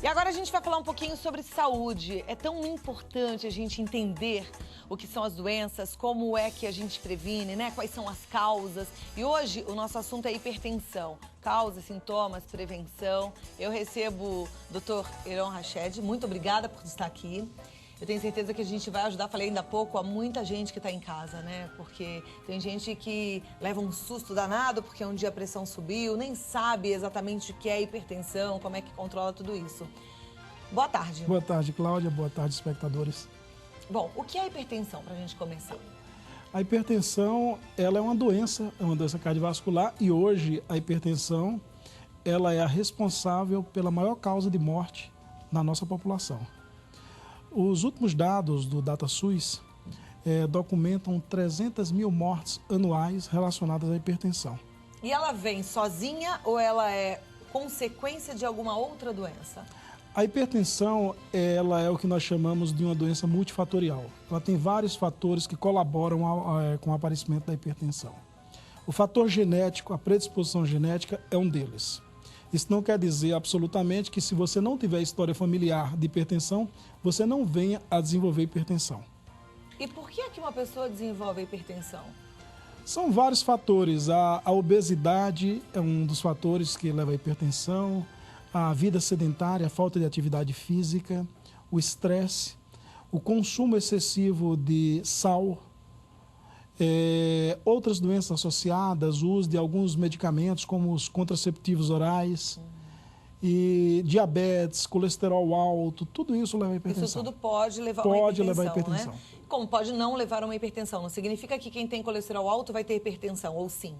agora a gente vai falar um pouquinho sobre saúde. É tão importante a gente entender o que são as doenças, como é que a gente previne, né? Quais são as causas. E hoje o nosso assunto é hipertensão. Causas, sintomas, prevenção. Eu recebo o Dr. Heron Rached. Muito obrigada por estar aqui. Eu tenho certeza que a gente vai ajudar, falei ainda há pouco, a muita gente que está em casa, né? Porque tem gente que leva um susto danado porque um dia a pressão subiu, nem sabe exatamente o que é hipertensão, como é que controla tudo isso. Boa tarde. Boa tarde, Cláudia. Boa tarde, espectadores. Bom, o que é hipertensão, para a gente começar? A hipertensão, ela é uma doença cardiovascular e hoje a hipertensão, ela é a responsável pela maior causa de morte na nossa população. Os últimos dados do DataSUS documentam 300 mil mortes anuais relacionadas à hipertensão. E ela vem sozinha ou ela é consequência de alguma outra doença? A hipertensão, ela é o que nós chamamos de uma doença multifatorial. Ela tem vários fatores que colaboram com o aparecimento da hipertensão. O fator genético, a predisposição genética, é um deles. Isso não quer dizer absolutamente que se você não tiver história familiar de hipertensão, você não venha a desenvolver hipertensão. E por que é que uma pessoa desenvolve hipertensão? São vários fatores. A obesidade é um dos fatores que leva à hipertensão, a vida sedentária, a falta de atividade física, o estresse, o consumo excessivo de sal, outras doenças associadas, o uso de alguns medicamentos como os contraceptivos orais, e diabetes, colesterol alto, tudo isso leva à hipertensão. Isso tudo pode levar a uma hipertensão, levar a hipertensão. Né? Como pode não levar a uma hipertensão? Não significa que quem tem colesterol alto vai ter hipertensão, ou sim?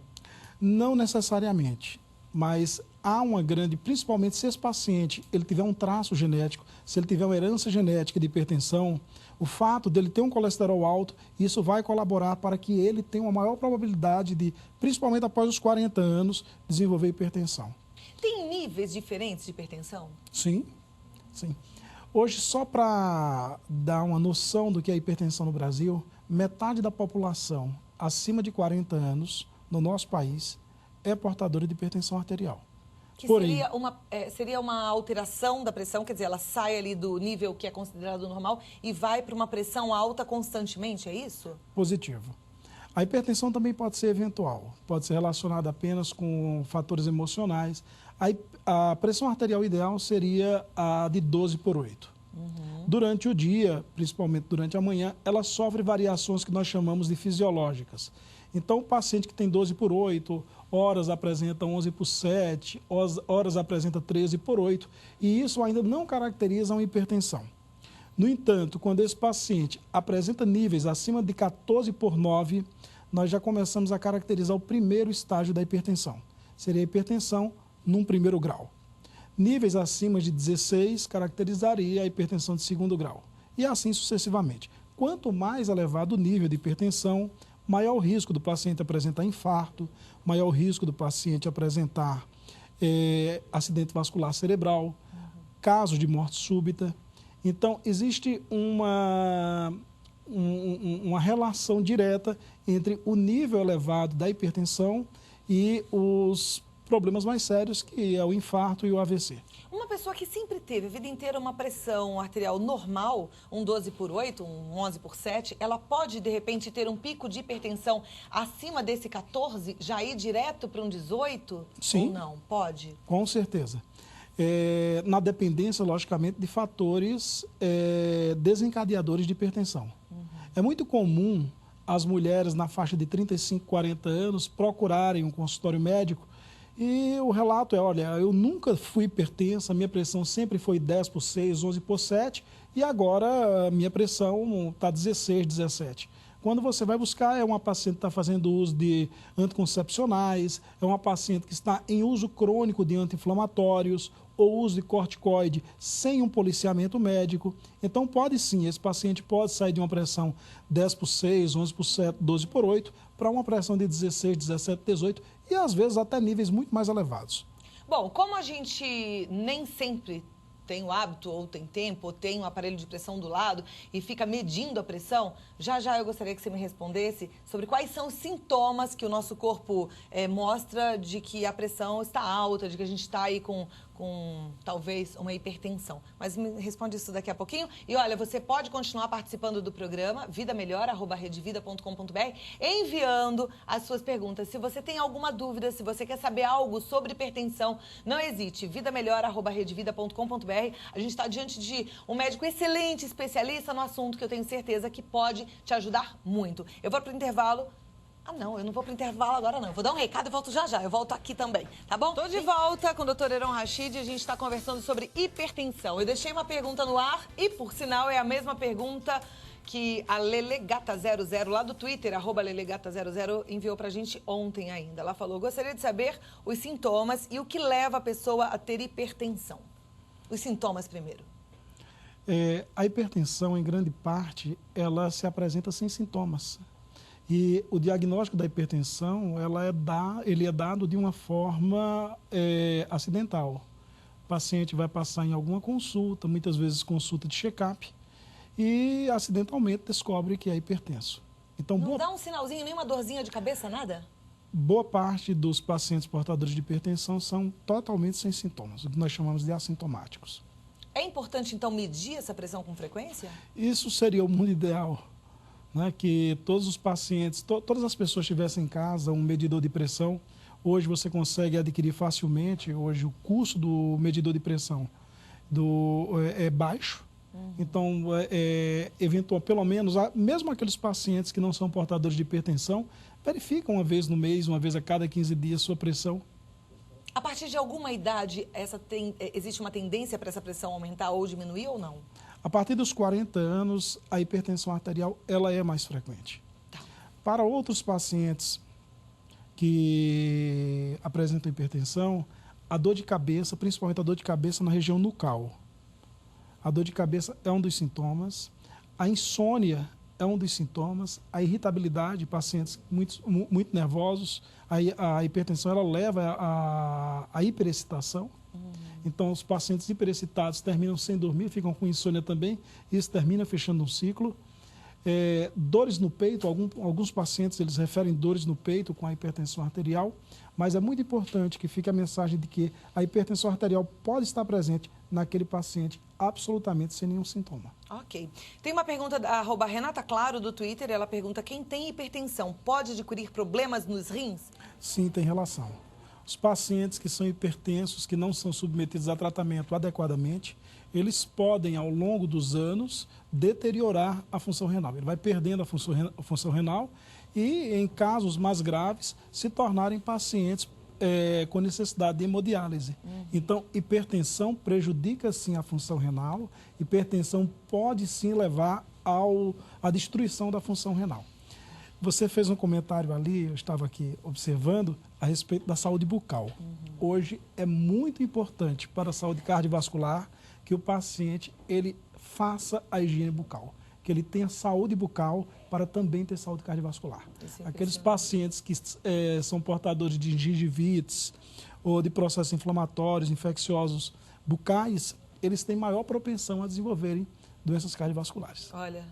Não necessariamente, mas há uma grande, principalmente se esse paciente ele tiver um traço genético, se ele tiver uma herança genética de hipertensão, o fato dele ter um colesterol alto, isso vai colaborar para que ele tenha uma maior probabilidade de, principalmente após os 40 anos, desenvolver hipertensão. Tem níveis diferentes de hipertensão? Sim, sim. Hoje, só para dar uma noção do que é hipertensão no Brasil, metade da população acima de 40 anos no nosso país é portadora de hipertensão arterial. Que Porém, seria uma alteração da pressão, quer dizer, ela sai ali do nível que é considerado normal e vai para uma pressão alta constantemente, é isso? Positivo. A hipertensão também pode ser eventual, pode ser relacionada apenas com fatores emocionais. A pressão arterial ideal seria a de 12/8. Durante o dia, principalmente durante a manhã, ela sofre variações que nós chamamos de fisiológicas. Então, o paciente que tem 12/8, horas apresenta 11/7, horas apresenta 13/8, e isso ainda não caracteriza uma hipertensão. No entanto, quando esse paciente apresenta níveis acima de 14/9, nós já começamos a caracterizar o primeiro estágio da hipertensão. Seria a hipertensão num primeiro grau. Níveis acima de 16 caracterizaria a hipertensão de segundo grau. E assim sucessivamente. Quanto mais elevado o nível de hipertensão, maior o risco do paciente apresentar infarto, maior o risco do paciente apresentar acidente vascular cerebral, casos de morte súbita. Então, existe uma relação direta entre o nível elevado da hipertensão e os problemas mais sérios, que é o infarto e o AVC. Uma pessoa que sempre teve a vida inteira uma pressão arterial normal, um 12/8, um 11/7, ela pode, de repente, ter um pico de hipertensão acima desse 14, já ir direto para um 18? Sim. Ou não? Pode? Com certeza. Na dependência, logicamente, de fatores desencadeadores de hipertensão. É muito comum as mulheres na faixa de 35, 40 anos procurarem um consultório médico e o relato é, olha, eu nunca fui hipertensa, minha pressão sempre foi 10/6, 11/7 e agora a minha pressão está 16, 17. Quando você vai buscar, é uma paciente que está fazendo uso de anticoncepcionais, é uma paciente que está em uso crônico de anti-inflamatórios ou uso de corticoide sem um policiamento médico. Então, pode sim, esse paciente pode sair de uma pressão 10/6, 11/7, 12/8 para uma pressão de 16, 17, 18 e às vezes até níveis muito mais elevados. Bom, como a gente nem sempre tem o hábito, ou tem tempo, ou tem um aparelho de pressão do lado e fica medindo a pressão, já eu gostaria que você me respondesse sobre quais são os sintomas que o nosso corpo mostra de que a pressão está alta, de que a gente está aí com com talvez uma hipertensão. Mas me responde isso daqui a pouquinho. E olha, você pode continuar participando do programa vidamelhor@redevida.com.br, enviando as suas perguntas. Se você tem alguma dúvida, se você quer saber algo sobre hipertensão, não hesite, vidamelhor@redevida.com.br. A gente está diante de um médico excelente, especialista no assunto, que eu tenho certeza que pode te ajudar muito. Eu vou para o intervalo. Ah, não, eu não vou para o intervalo agora, não. Eu vou dar um recado e volto já já. Eu volto aqui também, tá bom? Tô de volta com o Dr. Heron Rachid e a gente está conversando sobre hipertensão. Eu deixei uma pergunta no ar e, por sinal, é a mesma pergunta que a Lelegata00 lá do Twitter, @Lelegata00, enviou pra gente ontem ainda. Ela falou: gostaria de saber os sintomas e o que leva a pessoa a ter hipertensão. Os sintomas primeiro. A hipertensão, em grande parte, ela se apresenta sem sintomas. E o diagnóstico da hipertensão, ele é dado de uma forma acidental. O paciente vai passar em alguma consulta, muitas vezes consulta de check-up, e acidentalmente descobre que é hipertenso. Então, não dá um sinalzinho, nem uma dorzinha de cabeça, nada? Boa parte dos pacientes portadores de hipertensão são totalmente sem sintomas, o que nós chamamos de assintomáticos. É importante, então, medir essa pressão com frequência? Isso seria o mundo ideal. Né, que todos os pacientes, todas as pessoas tivessem em casa um medidor de pressão. Hoje você consegue adquirir facilmente, hoje o custo do medidor de pressão é baixo. Então, eventual, pelo menos, mesmo aqueles pacientes que não são portadores de hipertensão, verificam uma vez no mês, uma vez a cada 15 dias sua pressão. A partir de alguma idade, existe uma tendência para essa pressão aumentar ou diminuir ou não? A partir dos 40 anos, a hipertensão arterial ela é mais frequente. Tá. Para outros pacientes que apresentam hipertensão, a dor de cabeça, principalmente a dor de cabeça na região nucal. A dor de cabeça é um dos sintomas. A insônia é um dos sintomas. A irritabilidade, pacientes muito nervosos. A hipertensão ela leva à hiperexcitação. Então, os pacientes hiperexcitados terminam sem dormir, ficam com insônia também. Isso termina fechando um ciclo. Dores no peito, alguns pacientes eles referem dores no peito com a hipertensão arterial, mas é muito importante que fique a mensagem de que a hipertensão arterial pode estar presente naquele paciente absolutamente sem nenhum sintoma. Ok. Tem uma pergunta da @Renata Claro do Twitter, ela pergunta: quem tem hipertensão pode adquirir problemas nos rins? Sim, tem relação. Os pacientes que são hipertensos, que não são submetidos a tratamento adequadamente, eles podem, ao longo dos anos, deteriorar a função renal. Ele vai perdendo a função renal e, em casos mais graves, se tornarem pacientes com necessidade de hemodiálise. Então, hipertensão prejudica, sim, a função renal. Hipertensão pode, sim, levar à destruição da função renal. Você fez um comentário ali, eu estava aqui observando, a respeito da saúde bucal. Hoje é muito importante para a saúde cardiovascular que o paciente ele faça a higiene bucal, que ele tenha saúde bucal para também ter saúde cardiovascular. Aqueles pacientes que são portadores de gingivites ou de processos inflamatórios, infecciosos bucais, eles têm maior propensão a desenvolverem doenças cardiovasculares. Olha,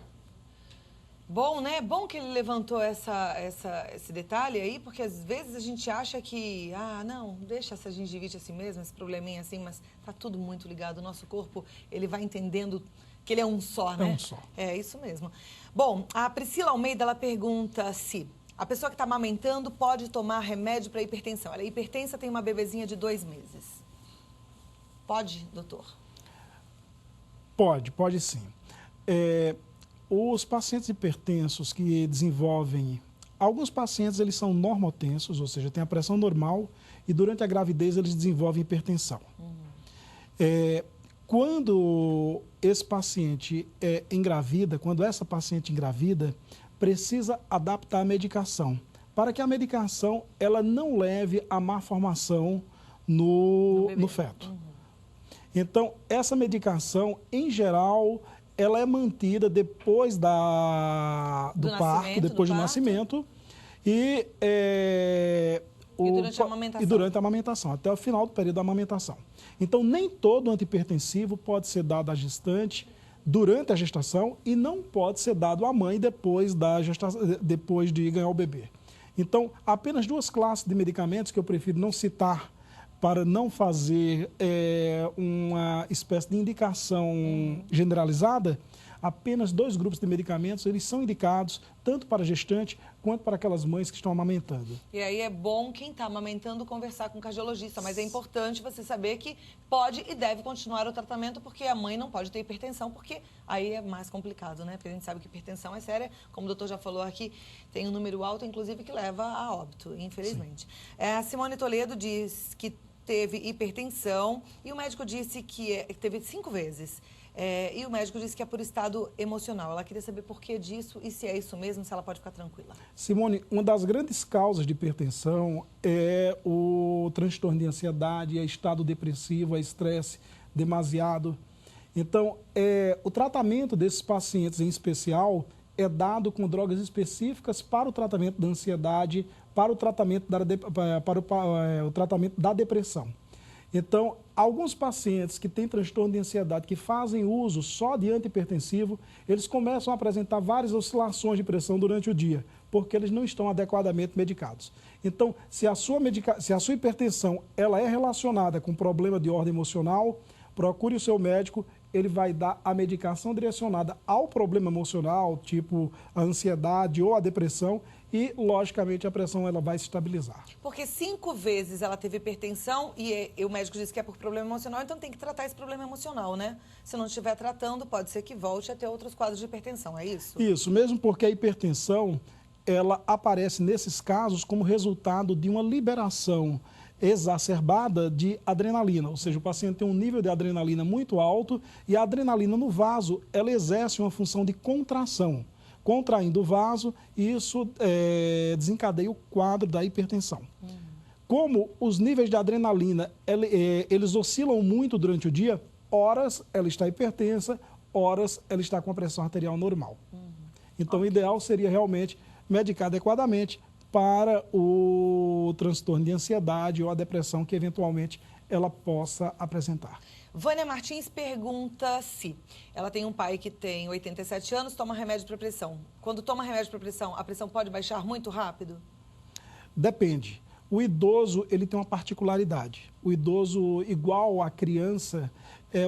bom, né? Bom que ele levantou esse detalhe aí, porque às vezes a gente acha que, não, deixa essa gengivite assim mesmo, esse probleminha assim, mas tá tudo muito ligado. O nosso corpo, ele vai entendendo que ele é um só, né? É um só. É, isso mesmo. Bom, a Priscila Almeida, ela pergunta se a pessoa que está amamentando pode tomar remédio para hipertensão. Ela é hipertensa, tem uma bebezinha de 2 meses. Pode, doutor? Pode sim. Os pacientes hipertensos que desenvolvem... Alguns pacientes eles são normotensos, ou seja, têm a pressão normal e durante a gravidez eles desenvolvem hipertensão. Quando esse paciente engravida, quando essa paciente engravida, precisa adaptar a medicação, para que a medicação ela não leve a má formação no feto. Então, essa medicação, em geral, ela é mantida depois do parto, depois do nascimento e durante a amamentação, até o final do período da amamentação. Então, nem todo antihipertensivo pode ser dado à gestante durante a gestação e não pode ser dado à mãe depois de ganhar o bebê. Então, apenas 2 classes de medicamentos que eu prefiro não citar para não fazer uma espécie de indicação generalizada, apenas 2 grupos de medicamentos, eles são indicados tanto para gestante quanto para aquelas mães que estão amamentando. E aí é bom quem está amamentando conversar com o cardiologista, mas é importante você saber que pode e deve continuar o tratamento, porque a mãe não pode ter hipertensão, porque aí é mais complicado, né? Porque a gente sabe que hipertensão é séria, como o doutor já falou aqui, tem um número alto, inclusive, que leva a óbito, infelizmente. A Simone Toledo diz que teve hipertensão e o médico disse que teve 5 vezes. E o médico disse que é por estado emocional. Ela queria saber por que disso e se é isso mesmo, se ela pode ficar tranquila. Simone, uma das grandes causas de hipertensão é o transtorno de ansiedade, é estado depressivo, é estresse demasiado. Então, o tratamento desses pacientes em especial é dado com drogas específicas para o tratamento da ansiedade, para o tratamento o tratamento da depressão. Então, alguns pacientes que têm transtorno de ansiedade, que fazem uso só de antihipertensivo, eles começam a apresentar várias oscilações de pressão durante o dia, porque eles não estão adequadamente medicados. Então, se a sua hipertensão ela é relacionada com problema de ordem emocional, procure o seu médico, ele vai dar a medicação direcionada ao problema emocional, tipo a ansiedade ou a depressão, e, logicamente, a pressão ela vai se estabilizar. Porque 5 vezes ela teve hipertensão e o médico disse que é por problema emocional, então tem que tratar esse problema emocional, né? Se não estiver tratando, pode ser que volte a ter outros quadros de hipertensão, é isso? Isso, mesmo porque a hipertensão, ela aparece nesses casos como resultado de uma liberação exacerbada de adrenalina, ou seja, o paciente tem um nível de adrenalina muito alto e a adrenalina no vaso, ela exerce uma função de contração. Contraindo o vaso, isso desencadeia o quadro da hipertensão. Como os níveis de adrenalina, eles oscilam muito durante o dia, horas ela está hipertensa, horas ela está com a pressão arterial normal. Então, o ideal seria realmente medicar adequadamente para o transtorno de ansiedade ou a depressão que, eventualmente, ela possa apresentar. Vânia Martins pergunta se ela tem um pai que tem 87 anos, toma remédio para pressão. Quando toma remédio para pressão, a pressão pode baixar muito rápido? Depende. O idoso, ele tem uma particularidade. O idoso, igual à criança, é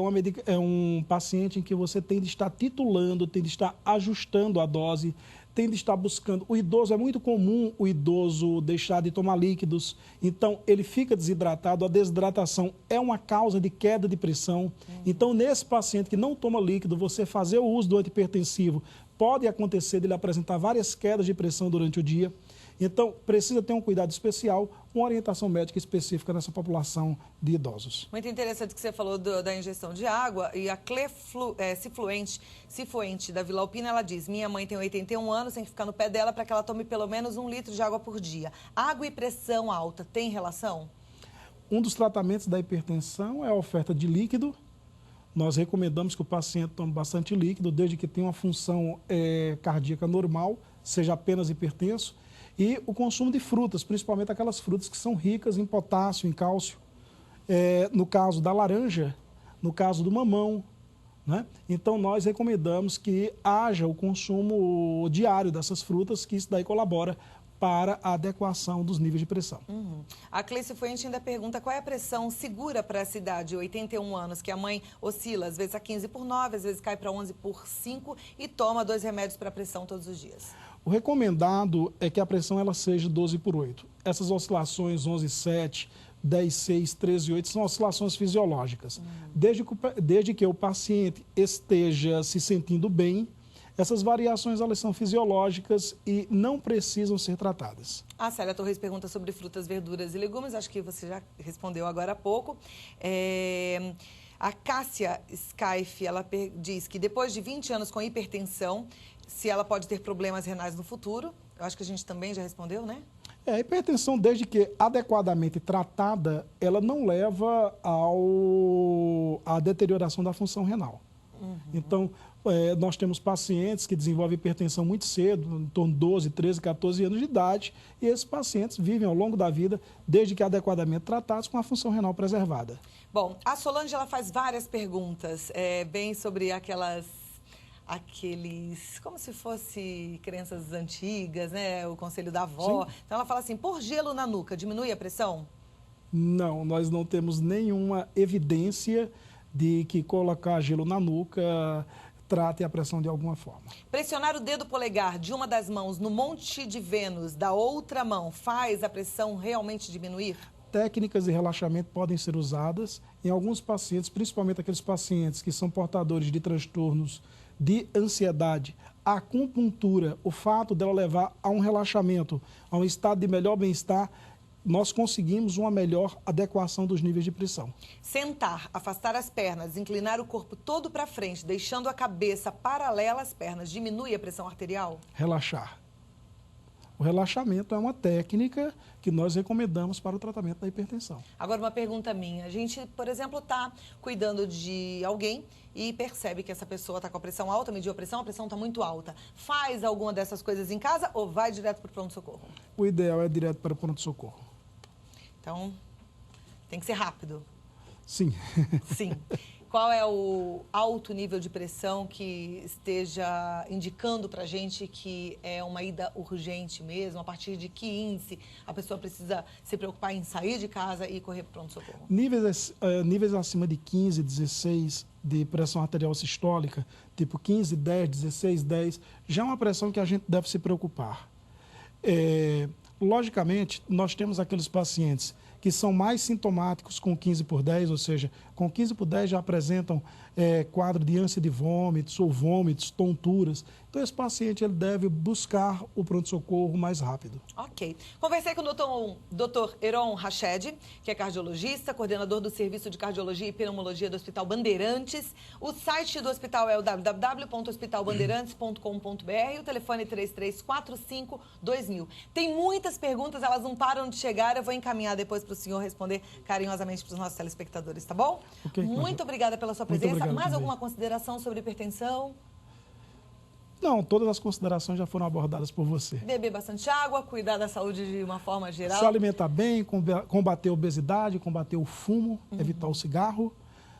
um paciente em que você tem de estar titulando, tem de estar ajustando a dose, tem de estar buscando. O idoso, é muito comum o idoso deixar de tomar líquidos, então ele fica desidratado. A desidratação é uma causa de queda de pressão. Então, nesse paciente que não toma líquido, você fazer o uso do antihipertensivo, pode acontecer dele apresentar várias quedas de pressão durante o dia. Então, precisa ter um cuidado especial, uma orientação médica específica nessa população de idosos. Muito interessante que você falou da ingestão de água. E a Cifuente da Vila Alpina, ela diz: minha mãe tem 81 anos, tem que ficar no pé dela para que ela tome pelo menos 1 litro de água por dia. Água e pressão alta, tem relação? Um dos tratamentos da hipertensão é a oferta de líquido. Nós recomendamos que o paciente tome bastante líquido, desde que tenha uma função cardíaca normal, seja apenas hipertenso. E o consumo de frutas, principalmente aquelas frutas que são ricas em potássio, em cálcio. No caso da laranja, no caso do mamão, né? Então, nós recomendamos que haja o consumo diário dessas frutas, que isso daí colabora para a adequação dos níveis de pressão. A Cleice Fuente ainda pergunta qual é a pressão segura para essa idade, 81 anos, que a mãe oscila, às vezes a 15/9, às vezes cai para 11/5 e toma 2 remédios para pressão todos os dias. O recomendado é que a pressão ela seja 12/8. Essas oscilações 11/7, 10/6, 13/8 são oscilações fisiológicas. Desde que o paciente esteja se sentindo bem, essas variações elas são fisiológicas e não precisam ser tratadas. A Célia Torres pergunta sobre frutas, verduras e legumes. Acho que você já respondeu agora há pouco. A Cássia Skyfe, ela diz que depois de 20 anos com hipertensão, se ela pode ter problemas renais no futuro. Eu acho que a gente também já respondeu, né? A hipertensão, desde que adequadamente tratada, ela não leva à deterioração da função renal. Então, nós temos pacientes que desenvolvem hipertensão muito cedo, em torno de 12, 13, 14 anos de idade, e esses pacientes vivem ao longo da vida, desde que adequadamente tratados, com a função renal preservada. Bom, a Solange ela faz várias perguntas, bem sobre aqueles, como se fosse crenças antigas, né? O conselho da avó. Sim. Então ela fala assim, pôr gelo na nuca diminui a pressão? Não, nós não temos nenhuma evidência de que colocar gelo na nuca trate a pressão de alguma forma. Pressionar o dedo polegar de uma das mãos no Monte de Vênus da outra mão faz a pressão realmente diminuir? Técnicas de relaxamento podem ser usadas em alguns pacientes, principalmente aqueles pacientes que são portadores de transtornos de ansiedade. A acupuntura, o fato dela levar a um relaxamento, a um estado de melhor bem-estar, nós conseguimos uma melhor adequação dos níveis de pressão. Sentar, afastar as pernas, inclinar o corpo todo para frente, deixando a cabeça paralela às pernas, diminui a pressão arterial? Relaxar. O relaxamento é uma técnica que nós recomendamos para o tratamento da hipertensão. Agora, uma pergunta minha. A gente, por exemplo, está cuidando de alguém e percebe que essa pessoa está com a pressão alta, mediu a pressão está muito alta. Faz alguma dessas coisas em casa ou vai direto para o pronto-socorro? O ideal é direto para o pronto-socorro. Então, tem que ser rápido. Sim. Sim. Qual é o alto nível de pressão que esteja indicando para a gente que é uma ida urgente mesmo? A partir de que índice a pessoa precisa se preocupar em sair de casa e correr para o pronto-socorro? Níveis acima de 15, 16 de pressão arterial sistólica, tipo 15, 10, 16, 10, já é uma pressão que a gente deve se preocupar. Logicamente, nós temos aqueles pacientes que são mais sintomáticos com 15 por 10, ou seja, com 15 por 10 já apresentam quadro de ânsia de vômitos ou vômitos, tonturas. Então, esse paciente ele deve buscar o pronto-socorro mais rápido. Ok. Conversei com o Dr. Heron Rached, que é cardiologista, coordenador do Serviço de Cardiologia e Pneumologia do Hospital Bandeirantes. O site do hospital é o www.hospitalbandeirantes.com.br, o telefone é 3345-2000. Tem muitas perguntas, elas não param de chegar, eu vou encaminhar depois para o senhor responder carinhosamente para os nossos telespectadores, tá bom? Okay, muito obrigada pela sua presença. Obrigado, mais também. alguma consideração sobre hipertensão? Não, todas as considerações já foram abordadas por você. Beber bastante água, cuidar da saúde de uma forma geral. Se alimentar bem, combater a obesidade, combater o fumo, evitar o cigarro,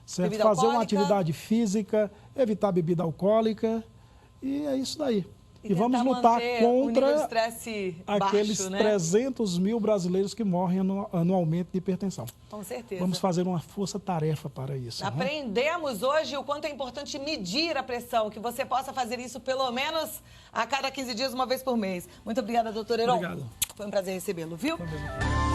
certo? Fazer uma atividade física, evitar bebida alcoólica, e é isso daí. E vamos lutar contra aqueles 300 mil brasileiros que morrem anualmente de hipertensão. Com certeza. Vamos fazer uma força-tarefa para isso. Aprendemos hoje o quanto é importante medir a pressão, que você possa fazer isso pelo menos a cada 15 dias, uma vez por mês. Muito obrigada, doutor Heron. Obrigado. Foi um prazer recebê-lo, viu? Também.